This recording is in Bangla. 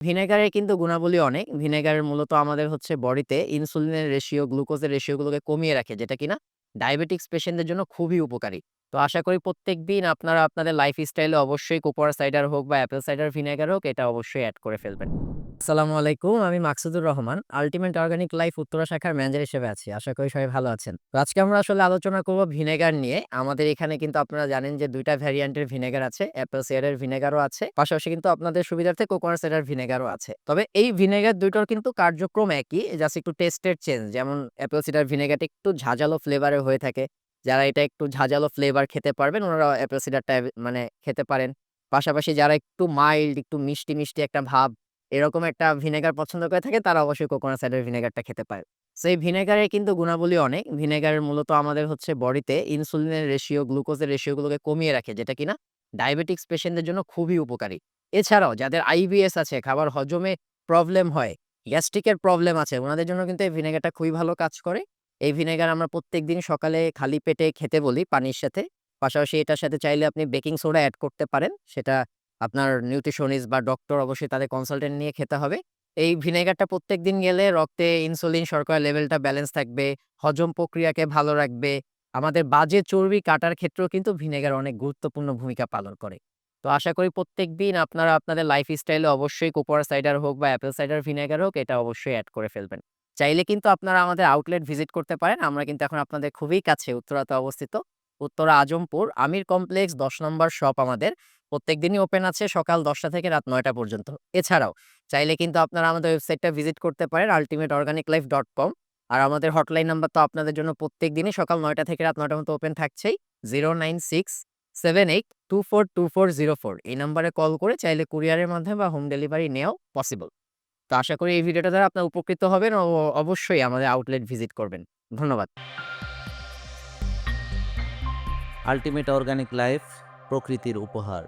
ভিনেগারের কিন্তু গুণাবলী অনেক। ভিনেগারের মূলত আমাদের হচ্ছে বডিতে ইনসুলিনের রেশিও, গ্লুকোজের রেশিওগুলোকে কমিয়ে রাখে, যেটা কিনা ডায়াবেটিকস পেশেন্টদের জন্য খুবই উপকারী। তো আশা করি প্রত্যেকদিন আপনারা আপনাদের লাইফস্টাইলে অবশ্যই কোকোয়া সাইডার হোক বা অ্যাপেল সাইডার ভিনেগার হোক, এটা অবশ্যই এড করে ফেলবেন। আসসালামু আলাইকুম। আমি Maksudur Rahman. Ultimate organic life Uttara শাখার ম্যানেজার হিসেবে আছি। আশা করি সবাই ভালো আছেন। তো আজকে আমরা আসলে আলোচনা করব ভিনেগার নিয়ে। আমাদের এখানে কিন্তু আপনারা জানেন যে ২ টা ভ্যারিয়েন্টের ভিনেগার আছে। অ্যাপেল সাইডার ভিনেগারও আছে। পাশাপাশি কিন্তু আপনাদের সুবিধার্থে কোকোয়া সাইডার ভিনেগারও আছে। তবে এই ভিনেগার ২ টার কিন্তু কার্যক্রম একই। জাস্ট একটু টেস্টের চেঞ্জ। যেমন অ্যাপেল সাইডার ভিনেগারটা একটু ঝাঁঝালো ফ্লেভারের হয়ে থাকে। যারা এটা একটু ঝাঁঝালো ফ্লেভার খেতে পারবেন, ওনারা অ্যাপেল সাইডারটা মানে খেতে পারেন। পাশাপাশি যারা একটু মাইল্ড, একটু মিষ্টি, মিষ্টি একটা ভাব এরকম একটা ভিনেগার পছন্দ করে থাকে, তারা অবশ্যই কোকোনাট সাইডার ভিনেগারটা খেতে পারে। সো এই ভিনেগারের কিন্তু গুণাবলী অনেক। ভিনেগারের মূলত আমাদের হচ্ছে বডিতে ইনসুলিনের রেশিও, গ্লুকোজের রেশিওগুলোকে কমিয়ে রাখে, যেটা কিনা ডায়াবেটিকস পেশেন্টদের জন্য খুবই উপকারী। এছাড়াও যাদের আইবিএস আছে, খাবার হজমে প্রবলেম হয়, গ্যাস্ট্রিকের প্রবলেম আছে, উনাদের জন্য কিন্তু এই ভিনেগারটা খুবই ভালো কাজ করে। এই ভিনেগার আমরা প্রত্যেকদিন সকালে খালি পেটে খেতে বলি পানির সাথে। পাশাপাশি এটার সাথে চাইলে আপনি বেকিং সোডা এড করতে পারেন। সেটা আপনার নিউট্রিশনিস্ট বা ডক্টর অবশ্যই তাদের কনসালটেন্ট নিয়ে খেতে হবে। এই ভিনেগারটা প্রত্যেকদিন গেলে রক্তে ইনসুলিন, শর্করার লেভেলটা ব্যালেন্স থাকবে, হজম প্রক্রিয়াকে ভালো রাখবে। আমাদের বাজে চর্বি কাটার ক্ষেত্রেও কিন্তু ভিনেগার অনেক গুরুত্বপূর্ণ ভূমিকা পালন করে। তো আশা করি প্রত্যেকদিন আপনারা আপনাদের লাইফস্টাইলে অবশ্যই কোকোয়া সাইডার হোক বা অ্যাপেল সাইডার ভিনেগার হোক, এটা অবশ্যই এড করে ফেলবেন। চাইলে কিন্তু আপনারা আমাদের আউটলেট ভিজিট করতে পারেন। আমরা কিন্তু এখন আপনাদের খুবই কাছে উত্তরাতে অবস্থিত। উত্তরা আজমপুর আমির কমপ্লেক্স ১০ নম্বর শপ আমাদের। প্রত্যেকদিনই ওপেন আছে সকাল ১০টা থেকে রাত ৯টা পর্যন্ত। এছাড়াও চাইলে কিন্তু আপনারা আমাদের ওয়েবসাইটটা ভিজিট করতে পারেন ultimateorganiclife.com। আর আমাদের হটলাইন নাম্বার তো আপনাদের জন্য প্রত্যেকদিনই সকাল ৯টা থেকে রাত ৯টা পর্যন্ত ওপেন থাকছেই। 09678242404 এই নাম্বারে কল করে চাইলে কুরিয়ারের মাধ্যমে বা হোম ডেলিভারি নেওয়াও পসিবল। তো আশা করি এই ভিডিওটা দ্বারা আপনারা উপকৃত হবেন ও অবশ্যই আমাদের আউটলেট ভিজিট করবেন। ধন্যবাদ। আল্টিমেট অর্গানিক লাইফ প্রকৃতির উপহার।